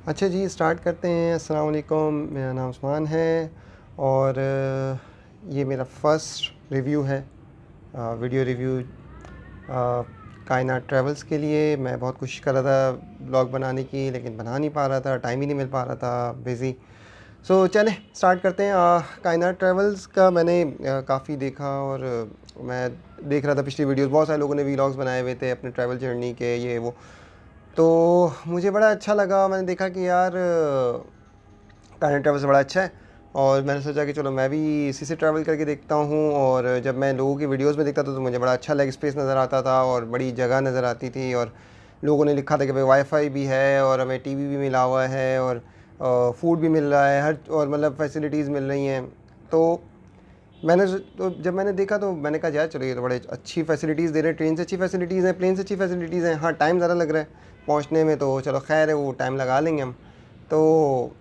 अच्छा जी, स्टार्ट करते हैं। अस्सलाम वालेकुम, मेरा नाम उस्मान है और ये मेरा फ़र्स्ट रिव्यू है, वीडियो रिव्यू कायनात ट्रैवल्स के लिए। मैं बहुत कोशिश कर रहा था ब्लॉग बनाने की, लेकिन बना नहीं पा रहा था, टाइम ही नहीं मिल पा रहा था, बिज़ी। चलें स्टार्ट करते हैं। कायनात ट्रैवल्स का मैंने काफ़ी देखा और मैं देख रहा था पिछली वीडियोस, बहुत सारे लोगों ने वीलॉग्स बनाए हुए थे अपने ट्रैवल जर्नी के, ये वो। तो मुझे बड़ा अच्छा लगा, मैंने देखा कि यार कायनात ट्रैवल्स बड़ा अच्छा है और मैंने सोचा कि चलो मैं भी इसी से ट्रैवल करके देखता हूँ। और जब मैं लोगों की वीडियोस में देखता था तो मुझे बड़ा अच्छा लेग स्पेस नज़र आता था और बड़ी जगह नज़र आती थी, और लोगों ने लिखा था कि भाई वाईफाई भी है और हमें टीवी भी मिला हुआ है और फूड भी मिल रहा है, हर और मतलब फैसिलिटीज़ मिल रही हैं। तो तो जब मैंने देखा तो मैंने कहा यार चलो ये तो बड़े अच्छी फैसिलिटीज़ दे रहे हैं, ट्रेन से अच्छी फैसिलिटीज़ हैं, प्लेन से अच्छी फैसिलिटीज़ हैं। हाँ, टाइम ज़्यादा लग रहा है पहुँचने में, तो चलो खैर है, वो टाइम लगा लेंगे हम। तो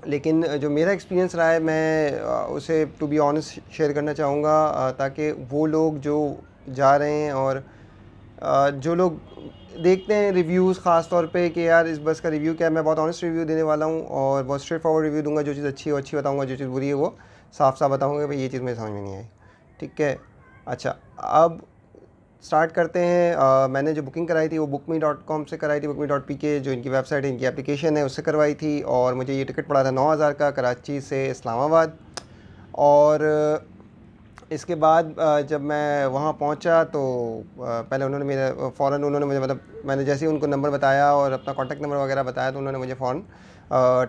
लेकिन जो मेरा एक्सपीरियंस रहा है, मैं उसे टू बी ऑनेस्ट शेयर करना चाहूँगा, ताकि वो लोग जो जा रहे हैं और जो लोग देखते हैं रिव्यूज़ ख़ास तौर पे कि यार इस बस का रिव्यू क्या है, मैं बहुत ऑनेस्ट रिव्यू देने वाला हूँ और बहुत स्ट्रेट फॉरवर्ड रिव्यू दूंगा। जो चीज़ अच्छी है वो अच्छी बताऊँगा, जो चीज़ बुरी है वो साफ साफ बताऊँगा भाई ये चीज़ मुझे समझ में नहीं आई। ठीक है। अच्छा, अब स्टार्ट करते हैं। मैंने जो बुकिंग कराई थी वो bookme.com से कराई थी, bookme.pk जो इनकी वेबसाइट है, इनकी एप्लीकेशन है, उससे करवाई थी। और मुझे ये टिकट पड़ा था 9,000 का, कराची से इस्लामाबाद। और इसके बाद जब मैं वहाँ पहुँचा तो पहले उन्होंने मेरा फ़ौरन उन्होंने मुझे, मतलब मैंने जैसे ही उनको नंबर बताया और अपना कॉन्टैक्ट नंबर वगैरह बताया, तो उन्होंने मुझे फ़ौरन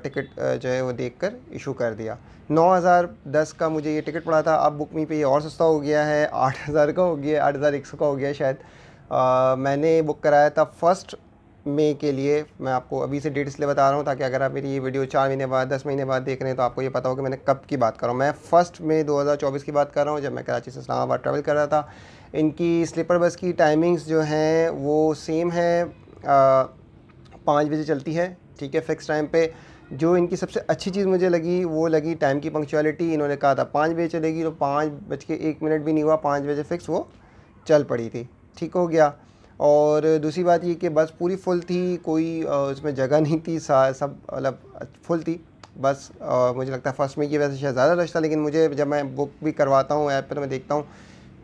टिकट जो है वो देखकर इशू कर दिया। 9,010 का मुझे ये टिकट पड़ा था। अब बुक मी पे ये और सस्ता हो गया है, 8,000 का हो गया, 8,100 का हो गया शायद। मैंने बुक कराया था 1 मई के लिए। मैं आपको अभी से डेट इसलिए बता रहा हूँ ताकि अगर आप मेरी ये वीडियो 4 महीने बाद, 10 महीने बाद देख रहे हैं तो आपको ये पता हो कि मैंने कब की बात कर रहा हूँ। मैं 1 मई 2024 की बात कर रहा हूँ, जब मैं कराची से इस्लामाबाद ट्रैवल कर रहा था। इनकी स्लीपर बस की टाइमिंग्स जो हैं वो सेम है, 5 बजे चलती है, ठीक है, फ़िक्स टाइम पे। जो इनकी सबसे अच्छी चीज़ मुझे लगी वो लगी टाइम की पंक्चुअलिटी। इन्होंने कहा था 5 बजे चलेगी, तो 5 बज के 1 मिनट भी नहीं हुआ, 5 बजे फ़िक्स वो चल पड़ी थी। ठीक हो गया। और दूसरी बात ये कि बस पूरी फुल थी, कोई उसमें जगह नहीं थी, सब मतलब फुल थी बस। मुझे लगता है 1 मई की वजह से शायद ज़्यादा रश था, लेकिन मुझे जब मैं बुक भी करवाता हूँ ऐप पर तो मैं देखता हूँ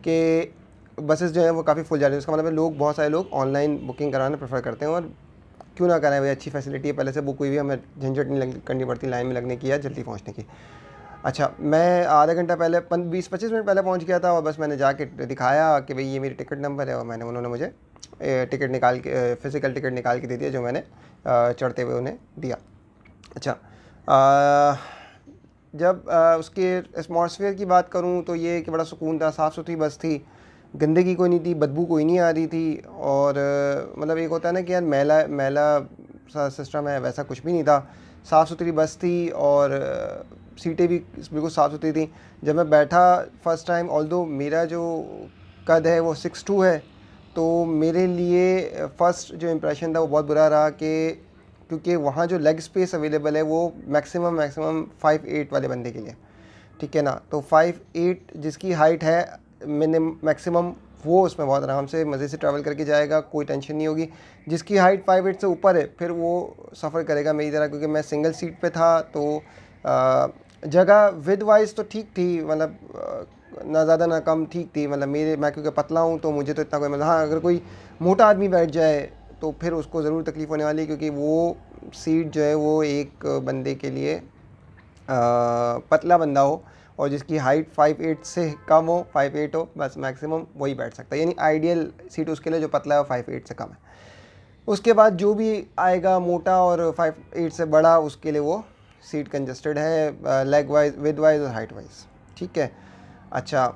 कि बसेस जो हैं वो काफ़ी फुल जा रही है। उसका मतलब है लोग, बहुत सारे लोग ऑनलाइन बुकिंग कराना प्रेफर करते हैं, और क्यों ना कराएं भाई, अच्छी फैसिलिटी है, पहले से बुक हुई भी, हमें झंझट नहीं करनी पड़ती लाइन में लगने की या जल्दी पहुँचने की। अच्छा, मैं आधा घंटा पहले 20-25 मिनट पहले पहुंच गया था, और बस मैंने जाके दिखाया कि भाई ये मेरी टिकट नंबर है, और उन्होंने मुझे टिकट निकाल के, फ़िज़िकल टिकट निकाल के दे दिया, जो मैंने चढ़ते हुए उन्हें दिया। अच्छा, जब उसके एटमॉस्फेयर की बात करूं तो ये कि बड़ा सुकून था, साफ़ सुथरी बस थी, गंदगी कोई नहीं थी, बदबू कोई नहीं आ रही थी। और मतलब एक होता है ना कि यार मैला मैला सा सिस्टम है, वैसा कुछ भी नहीं था। साफ़ सुथरी बस थी और सीटें भी बिल्कुल साफ़ सुथरी थी। जब मैं बैठा फ़र्स्ट टाइम, ऑल्दो मेरा जो कद है वो 6'2" है, तो मेरे लिए फ़र्स्ट जो इम्प्रेशन था वो बहुत बुरा रहा, कि क्योंकि वहाँ जो लेग स्पेस अवेलेबल है वो मैक्सिमम 5'8" वाले बंदे के लिए, ठीक है ना। तो 5'8" जिसकी हाइट है मैक्सिमम, वो उसमें बहुत आराम से मज़े से ट्रैवल करके जाएगा, कोई टेंशन नहीं होगी। जिसकी हाइट 5'8" से ऊपर है फिर वो सफ़र करेगा मेरी तरह, क्योंकि मैं सिंगल सीट पे था। तो जगह विद वाइज तो ठीक थी, मतलब ना ज़्यादा ना कम, ठीक थी। मतलब मैं क्योंकि पतला हूँ तो मुझे तो इतना कोई, मतलब हाँ, अगर कोई मोटा आदमी बैठ जाए तो फिर उसको ज़रूर तकलीफ़ होने वाली है, क्योंकि वो सीट जो है वो एक बंदे के लिए, पतला बंदा हो और जिसकी हाइट 5'8" से कम हो, 5'8" हो बस मैक्सिमम, वही बैठ सकता है। यानी आइडियल सीट उसके लिए जो पतला है, 5'8" से कम है। उसके बाद जो भी आएगा मोटा और 5'8" से बड़ा, उसके लिए वो सीट कंजस्टेड है, लेग वाइज, विद वाइज और हाइट वाइज, ठीक है। अच्छा,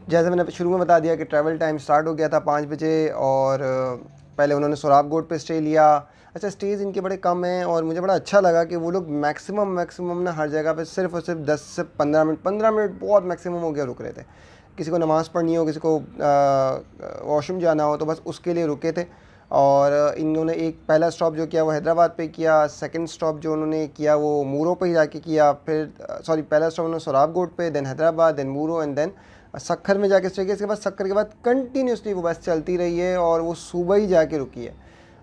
जैसे मैंने शुरू में बता दिया कि ट्रैवल टाइम स्टार्ट हो गया था 5 बजे, और पहले उन्होंने सोराब गोड पे स्टे लिया। अच्छा, स्टेज इनके बड़े कम हैं और मुझे बड़ा अच्छा लगा कि वो लोग मैक्सिमम ना हर जगह पे सिर्फ और सिर्फ 10 से 15 मिनट, 15 मिनट बहुत मैक्सिमम हो गया, रुक रहे थे। किसी को नमाज़ पढ़नी हो, किसी को वॉशरूम जाना हो, तो बस उसके लिए रुके थे। और इन्होंने एक पहला स्टॉप जो किया वो हैदराबाद पे किया, सेकंड स्टॉप जो उन्होंने किया वो मूरो पे जाके किया, फिर सॉरी, पहला स्टॉप उन्होंने सोराब गोड पे, then Hyderabad, then Moro, and then Sukkur में जाके स्टे किया। इसके बाद सक्खर के बाद कंटिन्यूसली वो बस चलती रही है और वो सुबह ही जाके रुकी है।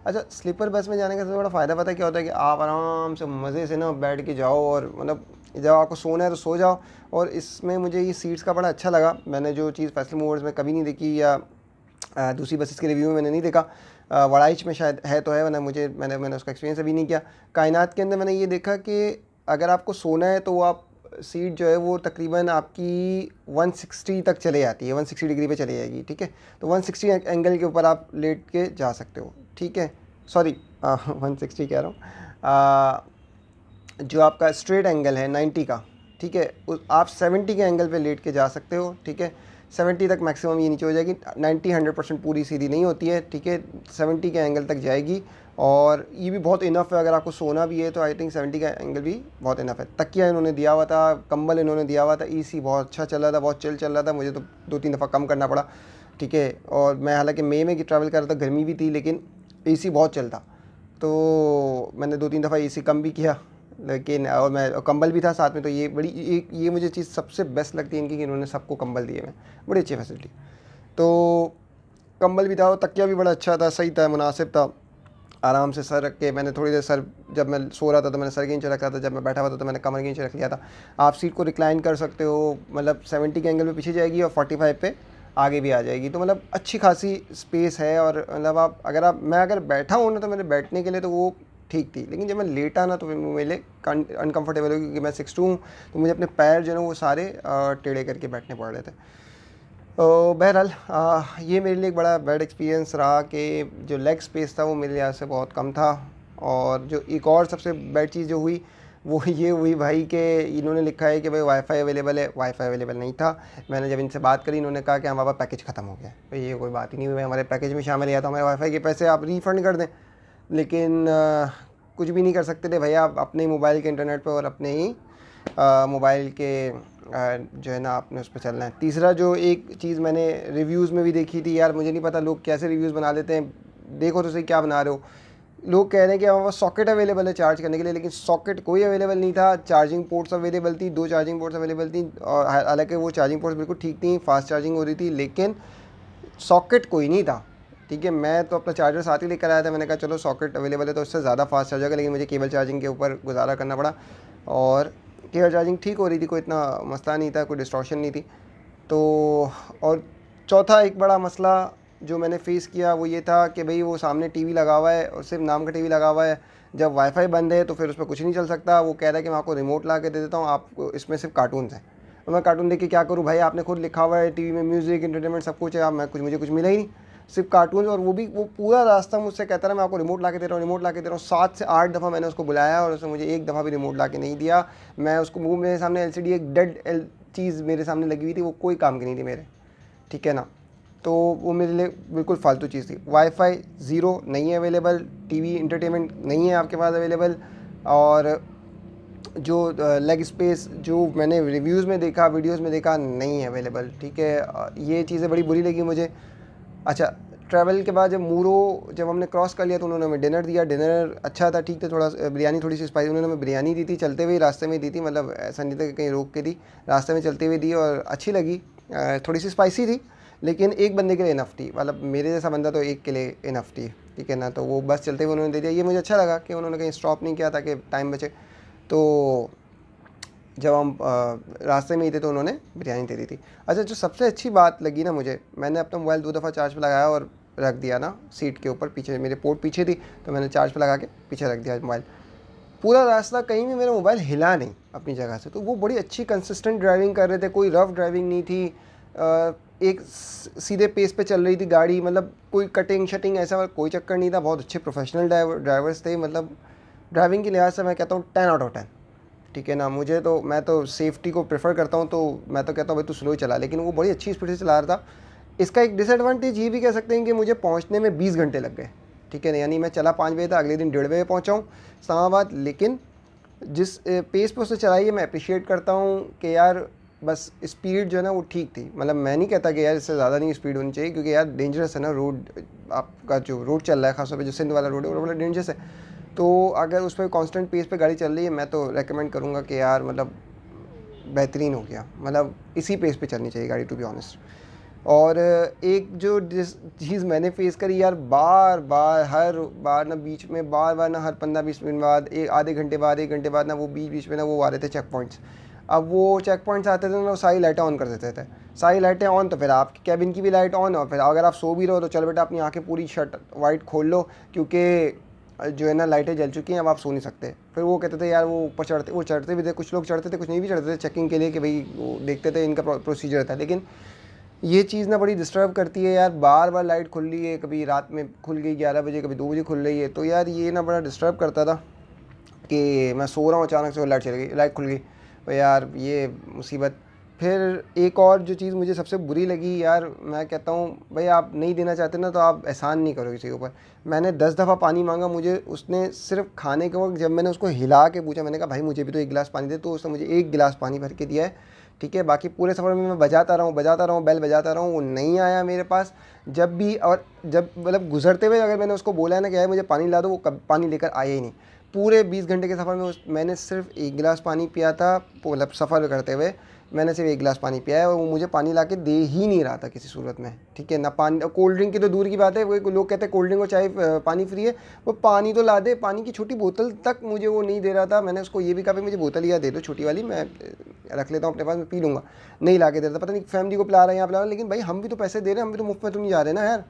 अच्छा, स्लीपर बस में जाने का सबसे बड़ा फ़ायदा पता है क्या होता है कि आप आराम से मज़े से ना बैठ के जाओ, और मतलब जब आपको सोना है तो सो जाओ। और इसमें मुझे ये सीट्स का बड़ा अच्छा लगा, मैंने जो चीज़ फैसल मूवर्स में कभी नहीं देखी, या दूसरी बसेस के रिव्यू में मैंने नहीं देखा। वड़ाइच में शायद है तो है, वरना मैंने उसका एक्सपीरियंस अभी नहीं किया। कायनात के अंदर मैंने ये देखा कि अगर आपको सोना है तो आप सीट जो है वो तकरीबन आपकी 160 तक चले जाती है, 160 डिग्री पे चली जाएगी, ठीक है। तो 160 एंगल के ऊपर आप लेट के जा सकते हो, ठीक है। सॉरी 160 कह रहा हूँ, जो आपका स्ट्रेट एंगल है 90 का, ठीक है, आप 70 के एंगल पे लेट के जा सकते हो, ठीक है। 70 तक मैक्सिमम ये नीचे हो जाएगी, 90 100% पूरी सीधी नहीं होती है, ठीक है, 70 के एंगल तक जाएगी। और ये भी बहुत इनफ है, अगर आपको सोना भी है तो आई थिंक 70 का एंगल भी बहुत इनफ है। तकिया इन्होंने दिया हुआ था, कंबल इन्होंने दिया हुआ था, ईसी बहुत अच्छा चल रहा था, बहुत चिल चल रहा था। मुझे तो 2-3 दफ़ा कम करना पड़ा, ठीक है। और मैं हालांकि मई में ट्रैवल कर रहा था, गर्मी भी थी, लेकिन एसी बहुत चलता, तो मैंने 2-3 दफ़ा एसी कम भी किया, लेकिन और मैं कंबल भी था साथ में। तो ये बड़ी ये मुझे चीज़ सबसे बेस्ट लगती है इनकी कि इन्होंने सबको कंबल दिए हुए, बड़ी अच्छी फैसिलिटी। तो कंबल भी था, और तकिया भी बड़ा अच्छा था, सही था, मुनासिब था। आराम से सर रख के मैंने थोड़ी देर सर, जब मैं सो रहा था तो मैंने सर के नीचे रखा था, जब मैं बैठा हुआ था तो मैंने कमर के नीचे रख लिया था। आप सीट को रिक्लाइन कर सकते हो, मतलब 70 के एंगल पे पीछे जाएगी और 45 पे आगे भी आ जाएगी, तो मतलब अच्छी खासी स्पेस है। और मतलब मैं अगर बैठा हूँ ना तो मेरे बैठने के लिए तो वो ठीक थी, लेकिन जब मैं लेटा ना तो मेरे लिए अनकम्फर्टेबल हो, क्योंकि मैं 6'2" हूँ, तो मुझे अपने पैर जो है वो सारे टेढ़े करके बैठने पड़ रहे थे। तो बहरहाल ये मेरे लिए एक बड़ा बैड एक्सपीरियंस रहा कि जो लेग स्पेस था वो मेरे लिहाज से बहुत कम था। और जो एक और सबसे बैड चीज़ जो हुई वो ये हुई भाई कि इन्होंने लिखा है कि भाई वाईफाई अवेलेबल है, वाईफाई अवेलेबल नहीं था। मैंने जब इनसे बात करी, इन्होंने कहा कि हमारा पैकेज ख़त्म हो गया। तो ये कोई बात ही नहीं हुई, हमारे पैकेज में शामिल है तो हमारे वाईफाई के पैसे आप रिफ़ंड कर दें। लेकिन कुछ भी नहीं कर सकते थे भैया, आप अपने मोबाइल के इंटरनेट पर और अपने ही मोबाइल के जो है ना आपने उस पर चलना है। तीसरा जो एक चीज़ मैंने रिव्यूज़ में भी देखी थी, यार मुझे नहीं पता लोग कैसे रिव्यूज़ बना लेते हैं, देखो तो सही क्या बना रहे हो। लोग कह रहे हैं कि हमारे पास सॉकेट अवेलेबल है चार्ज करने के लिए, लेकिन सॉकेट कोई अवेलेबल नहीं था। चार्जिंग पोर्ट्स अवेलेबल थी, 2 चार्जिंग पोर्ट्स अवेलेबल थी, और हालांकि वो चार्जिंग पोर्ट्स बिल्कुल ठीक थी, फास्ट चार्जिंग हो रही थी, लेकिन सॉकेट कोई नहीं था, ठीक है। मैं तो अपना चार्जर साथ ही लेकर आया था, मैंने कहा चलो सॉकेट अवेलेबल है तो उससे ज़्यादा फास्ट चार्ज होगा, लेकिन मुझे केबल चार्जिंग के ऊपर गुजारा करना पड़ा। और केबल चार्जिंग ठीक हो रही थी, कोई इतना मसला नहीं था, कोई डिस्टॉर्शन नहीं थी। तो और चौथा एक बड़ा मसला जो मैंने फ़ेस किया वो ये था कि भाई वो सामने टीवी लगा हुआ है, और सिर्फ नाम का टीवी लगा हुआ है। जब वाईफाई बंद है तो फिर उस पर कुछ नहीं चल सकता। वो कह रहा है कि मैं आपको रिमोट ला के दे देता हूँ, आपको इसमें सिर्फ कार्टून्स हैं। तो मैं कार्टून देख के क्या करूँ भाई, आपने खुद लिखा हुआ है टीवी में म्यूज़िक एंटरटेनमेंट सब कुछ है, आप मुझे कुछ मिला ही नहीं, सिर्फ कार्टून। और वो पूरा रास्ता मुझसे कहता रहा मैं आपको रिमोट ला के दे रहा हूँ, रिमोट ला के दे रहा हूँ। 7 से 8 दफ़ा मैंने उसको बुलाया और उसने मुझे एक दफ़ा भी रिमोट ला के नहीं दिया। मैं उसको मेरे सामने LCD एक डेड चीज़ मेरे सामने लगी हुई थी, वो कोई काम की नहीं थी मेरे, ठीक है ना। तो वो मेरे लिए बिल्कुल फालतू चीज़ थी। वाईफाई ज़ीरो नहीं है अवेलेबल, टीवी इंटरटेनमेंट नहीं है आपके पास अवेलेबल, और जो लेग स्पेस जो मैंने रिव्यूज़ में देखा, वीडियोस में देखा, नहीं है अवेलेबल, ठीक है। ये चीज़ें बड़ी बुरी लगी मुझे। अच्छा, ट्रैवल के बाद जब हमने क्रॉस कर लिया तो उन्होंने हमें डिनर दिया। डिनर अच्छा था, ठीक था, थोड़ा बिरयानी थोड़ी सी स्पाइसी उन्होंने हमें बिरयानी दी थी, चलते हुए रास्ते में दी थी, मतलब ऐसा नहीं था कि कहीं रोक के दी, रास्ते में चलते हुए दी, और अच्छी लगी। थोड़ी सी स्पाइसी थी, लेकिन एक बंदे के लिए इनफ थी, मतलब मेरे जैसा बंदा तो एक के लिए इनफ थी, ठीक है ना। तो वो बस चलते हुए उन्होंने दे दिया, ये मुझे अच्छा लगा कि उन्होंने कहीं स्टॉप नहीं किया ताकि टाइम बचे। तो जब हम रास्ते में ही थे तो उन्होंने बिरयानी दे दी थी। अच्छा, जो सबसे अच्छी बात लगी ना मुझे, मैंने अपना मोबाइल 2 दफ़ा चार्ज पे लगाया और रख दिया ना सीट के ऊपर, पीछे मेरे पोर्ट पीछे थी, तो मैंने चार्ज पे लगा के पीछे रख दिया मोबाइल। पूरा रास्ता कहीं भी मेरा मोबाइल हिला नहीं अपनी जगह से। तो वो बड़ी अच्छी कंसिस्टेंट ड्राइविंग कर रहे थे, कोई रफ़ ड्राइविंग नहीं थी, एक सीधे पेस पे चल रही थी गाड़ी, मतलब कोई कटिंग शटिंग ऐसा कोई चक्कर नहीं था। बहुत अच्छे प्रोफेशनल ड्राइवर्स थे, मतलब ड्राइविंग के लिहाज से मैं कहता हूँ 10 आउट ऑफ 10, ठीक है ना। मैं तो सेफ्टी को प्रेफर करता हूँ, तो मैं तो कहता हूँ भाई तू स्लो ही चला, लेकिन वो बड़ी अच्छी स्पीड से चला रहा था। इसका एक डिसएडवांटेज ये भी कह सकते हैं कि मुझे पहुँचने में 20 घंटे लग गए, ठीक है ना। यानी मैं चला 5 बजे था, अगले दिन 1:30 बजे पहुँचा हूँ इस्लामाबाद। लेकिन जिस पेस पे उसने चलाई है मैं अप्रिशिएट करता हूँ कि यार बस स्पीड जो है ना वो ठीक थी। मतलब मैं नहीं कहता कि यार इससे ज़्यादा नहीं स्पीड होनी चाहिए, क्योंकि यार डेंजरस है ना रोड, आपका जो रोड चल रहा है खासतौर पे जो सिंध वाला रोड है वो बड़ा डेंजरस है। तो अगर उस पर कांस्टेंट पेस पे गाड़ी चल रही है, मैं तो रेकमेंड करूँगा कि यार मतलब बेहतरीन हो गया, मतलब इसी पेस पे चलनी चाहिए गाड़ी, टू बी ऑनेस्ट। और एक जो जिस चीज़ मैंने फेस करी यार, बार बार हर बार ना बीच में बार बार ना हर 15-20 मिनट बाद, एक आधे घंटे बाद, 1 घंटे बाद ना वो बीच बीच में ना वो आ रहे थे चेक पॉइंट्स। अब वो चेक पॉइंट्स आते थे ना, वो सारी लाइटें ऑन कर देते थे। सारी लाइटें ऑन तो फिर आपकी कैबिन की भी लाइट ऑन, और फिर अगर आप सो भी रहो तो चलो बेटा अपनी आंखें पूरी शट वाइट खोल लो, क्योंकि जो है ना लाइटें जल चुकी हैं, अब आप सो नहीं सकते। फिर वो कहते थे यार, वो ऊपर चढ़ते, वो चढ़ते भी थे, कुछ लोग चढ़ते थे, कुछ नहीं भी चढ़ते थे चेकिंग के लिए कि भाई वो देखते थे इनका प्रोसीजर था। लेकिन ये चीज़ ना बड़ी डिस्टर्ब करती है यार, बार बार लाइट खुल रही है, कभी रात में खुल गई 11 बजे, कभी 2 बजे खुल रही है, तो यार ये ना बड़ा डिस्टर्ब करता था कि मैं सो रहा हूँ, अचानक से लाइट चली गई, लाइट खुल गई, तो यार ये मुसीबत। फिर एक और जो चीज़ मुझे सबसे बुरी लगी यार, मैं कहता हूँ भाई आप नहीं देना चाहते ना तो आप एहसान नहीं करो किसी के ऊपर। मैंने 10 दफ़ा पानी मांगा, मुझे उसने सिर्फ खाने के वक्त जब मैंने उसको हिला के पूछा, मैंने कहा भाई मुझे भी तो 1 गिलास पानी दे, तो उसने मुझे 1 गिलास पानी भर के दिया है, ठीक है। बाकी पूरे सफ़र में मैं बजाता रहा हूँ, बेल बजाता रहा हूँ, वो नहीं आया मेरे पास। जब भी, और जब मतलब गुजरते हुए अगर मैंने उसको बोला है ना कि यार मुझे पानी ला दो, वो कब पानी लेकर आया ही नहीं। पूरे 20 घंटे के सफ़र में मैंने सिर्फ 1 गिलास पानी पिया था, मतलब सफ़र करते हुए मैंने सिर्फ 1 गिलास पानी पिया है, और वो मुझे पानी ला के दे ही नहीं रहा था किसी सूरत में, ठीक है ना। पानी, कोल्ड ड्रिंक की तो दूर की बात है, वो लोग कहते हैं कोल्ड ड्रिंक और चाय पानी फ्री है, वो पानी तो ला दे, पानी की छोटी बोतल तक मुझे वो नहीं दे रहा था। मैंने उसको ये भी कहा भाई मुझे बोतल या दे दो छोटी वाली, मैं रख लेता हूँ अपने पास, मैं पी लूँगा, नहीं ला के दे रहा था। पता नहीं फैमिली को पिला रहा है, यहाँ पिला रहा है, लेकिन भाई हम भी तो पैसे दे रहे हैं, हम भी तो मुफ्त में तो नहीं जा रहे ना यार,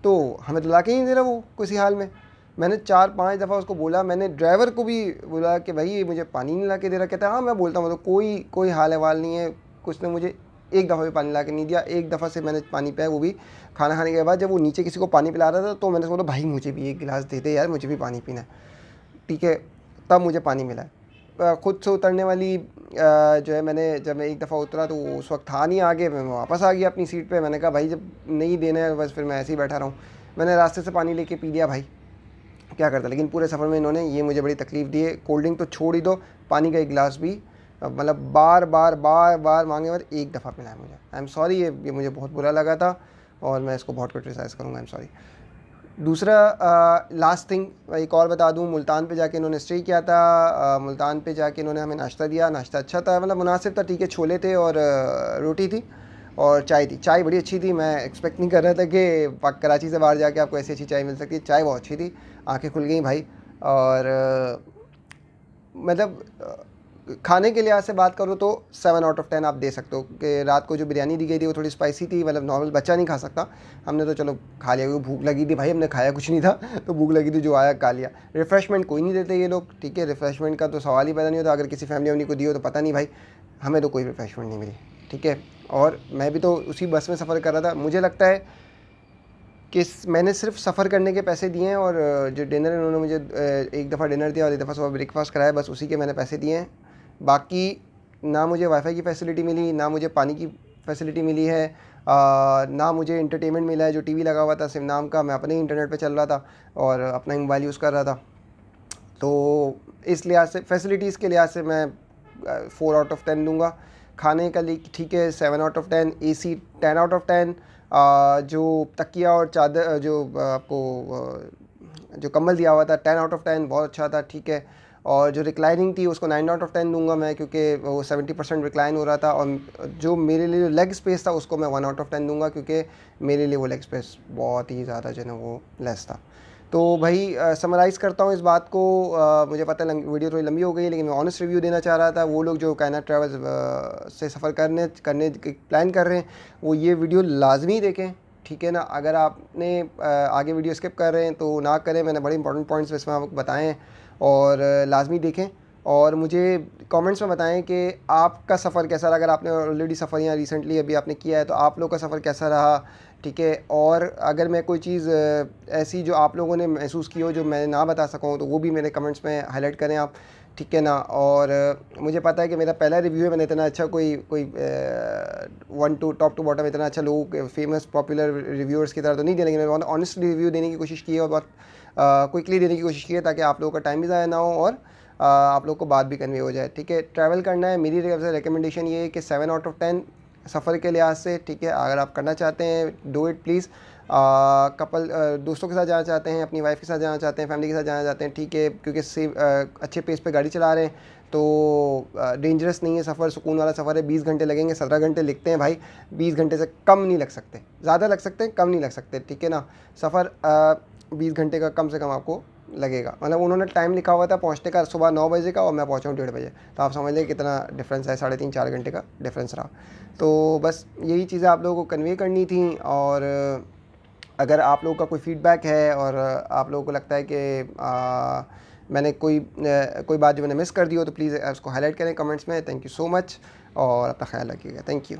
तो हमें तो ला के ही नहीं दे रहा वो किसी हाल में। मैंने 4-5 दफ़ा उसको बोला, मैंने ड्राइवर को भी बोला कि भाई मुझे पानी नहीं ला के दे रहा। कहता है हाँ मैं बोलता हूँ, तो कोई कोई हाल अहवाल नहीं है, कुछ ने मुझे एक दफ़ा भी पानी ला के नहीं दिया। एक दफ़ा से मैंने पानी पिया, वो भी खाना खाने के बाद, जब वो नीचे किसी को पानी पिला रहा था, तो मैंने बोला भाई मुझे भी 1 गिलास दे दे यार, मुझे भी पानी पीना है, ठीक है, तब मुझे पानी मिला है। खुद से उतरने वाली जो है, मैंने जब मैं एक दफ़ा उतरा तो वो उस वक्त था नहीं आगे, मैं वापस आ गया अपनी सीट पे। मैंने कहा भाई जब नहीं देना है बस फिर मैं ऐसे ही बैठा रहा हूँ। मैंने रास्ते से पानी लेके पी लिया, भाई क्या करता। लेकिन पूरे सफ़र में इन्होंने ये मुझे बड़ी तकलीफ़ दी है। कोल्ड ड्रिंक तो छोड़ ही दो, पानी का 1 गिलास भी मतलब बार बार बार बार मांगे बाद एक दफ़ा मिला है मुझे। आई एम सॉरी, ये मुझे बहुत बुरा लगा था और मैं इसको बहुत क्रिटिसाइज़ करूँगा, आई एम सॉरी। दूसरा लास्ट थिंग एक और बता दूं, मुल्तान पे जाके इन्होंने स्टे किया था। मुल्तान पे जाके इन्होंने हमें नाश्ता दिया, नाश्ता अच्छा था, मतलब मुनासिब था, ठीक है। छोले थे और रोटी थी और चाय थी। चाय बड़ी अच्छी थी, मैं एक्सपेक्ट नहीं कर रहा था कि कराची से बाहर जाके आपको ऐसी अच्छी चाय मिल सकती है। चाय बहुत अच्छी थी, आंखें खुल गई भाई। और मतलब खाने के लिहाज से बात करूँ तो 7 आउट ऑफ 10 आप दे सकते हो। कि रात को जो बिरयानी दी गई थी वो थोड़ी स्पाइसी थी, मतलब नॉर्मल बच्चा नहीं खा सकता, हमने तो चलो खा लिया, क्योंकि भूख लगी थी भाई, हमने खाया कुछ नहीं था तो भूख लगी थी, जो आया खा लिया। रिफ़्रेशमेंट कोई नहीं देते ये लोग, ठीक है, रिफ़्रेशमेंट का तो सवाल ही पैदा नहीं होता। अगर किसी फैमिली वैमिली को दी हो तो पता नहीं भाई, हमें तो कोई रिफ़्रेशमेंट नहीं मिली, ठीक है। और मैं भी तो उसी बस में सफ़र कर रहा था। मुझे लगता है कि मैंने सिर्फ सफ़र करने के पैसे दिए हैं, और जो डिनर इन्होंने मुझे एक दफ़ा डिनर दिया और एक दफ़ा सुबह ब्रेकफास्ट कराया, बस उसी के मैंने पैसे दिए हैं। बाकी ना मुझे वाईफाई की फ़ैसिलिटी मिली, ना मुझे पानी की फ़ैसिलिटी मिली है, ना मुझे इंटरटेनमेंट मिला है। जो टीवी लगा हुआ था सिर्फ नाम का, मैं अपने ही इंटरनेट पे चल रहा था और अपना ही मोबाइल यूज़ कर रहा था। तो इस लिहाज से, फैसिलिटीज़ के लिहाज से मैं 4 आउट ऑफ 10 दूंगा। खाने का लिए ठीक है 7 out of 10। AC 10 out of 10। जो तकिया और चादर जो आपको जो कंबल दिया हुआ था 10 आउट ऑफ 10, बहुत अच्छा था, ठीक है। और जो रिक्लाइनिंग थी उसको 9 आउट ऑफ 10 दूंगा मैं, क्योंकि वो 70% रिक्लाइन हो रहा था। और जो मेरे लिए लेग स्पेस था उसको मैं 1 आउट ऑफ 10 दूंगा, क्योंकि मेरे लिए वो लेग स्पेस बहुत ही ज़्यादा जो है ना वो लेस था। तो भाई समराइज़ करता हूँ इस बात को। मुझे पता है वीडियो थोड़ी लंबी हो गई, लेकिन मैं ऑनेस्ट रिव्यू देना चाह रहा था। वो लोग जो कायनात ट्रैवल्स से सफ़र करने प्लान कर रहे हैं, वो ये वीडियो लाजमी देखें, ठीक है ना। अगर आपने आगे वीडियो स्किप कर रहे हैं तो ना करें, मैंने बड़े इंपॉर्टेंट पॉइंट्स इसमें आपको बताए हैं, और लाजमी देखें। और मुझे कमेंट्स में बताएं कि आपका सफ़र कैसा रहा। अगर आपने ऑलरेडी सफ़र यहाँ रिसेंटली अभी आपने किया है तो आप लोग का सफ़र कैसा रहा, ठीक है। और अगर मैं कोई चीज़ ऐसी जो आप लोगों ने महसूस की हो जो मैं ना बता सकूँ, तो वो भी मेरे कमेंट्स में हाईलाइट करें आप, ठीक है ना। और मुझे पता है कि मेरा पहला रिव्यू है, मैंने इतना अच्छा कोई one to top to bottom इतना अच्छा लोग फेमस पॉपुलर रिव्यूअर्स की तरह तो नहीं देने, लेकिन मैंने ऑनेस्टली रिव्यू देने की कोशिश की है और बहुत क्विकली देने की कोशिश की है, ताकि आप लोगों का टाइम भी ज़ाया ना हो और आप लोग को बात भी कन्वे हो जाए, ठीक है। ट्रैवल करना है, मेरी तरफ से रिकमेंडेशन ये है कि 7 आउट ऑफ 10 सफ़र के लिहाज से, ठीक है। अगर आप करना चाहते हैं डू इट प्लीज़। कपल दोस्तों के साथ जाना चाहते हैं, अपनी वाइफ के साथ जाना चाहते हैं, फैमिली के साथ जाना चाहते हैं, ठीक है, क्योंकि सेफ अच्छे पेस पे गाड़ी चला रहे हैं, तो डेंजरस नहीं है सफ़र, सुकून वाला सफ़र है। 20 घंटे लगेंगे, 17 घंटे लिखते हैं भाई, 20 घंटे से कम नहीं लग सकते, ज़्यादा लग सकते हैं, कम नहीं लग सकते, ठीक है ना। सफ़र 20 घंटे का कम से कम आपको लगेगा। मतलब उन्होंने टाइम लिखा हुआ था पहुंचने का सुबह 9 बजे का, और मैं पहुंचा हूँ 1:30 बजे, तो आप समझ लें कितना डिफरेंस है, 3.5-4 घंटे का डिफरेंस रहा। तो बस यही चीज़ें आप लोगों को कन्वे करनी थी। और अगर आप लोगों का कोई फ़ीडबैक है और आप लोगों को लगता है कि मैंने कोई बात जो मैंने मिस कर दी हो, तो प्लीज़ उसको हाईलाइट करें कमेंट्स में। थैंक यू सो मच, और अपना ख्याल रखिएगा। Thank you.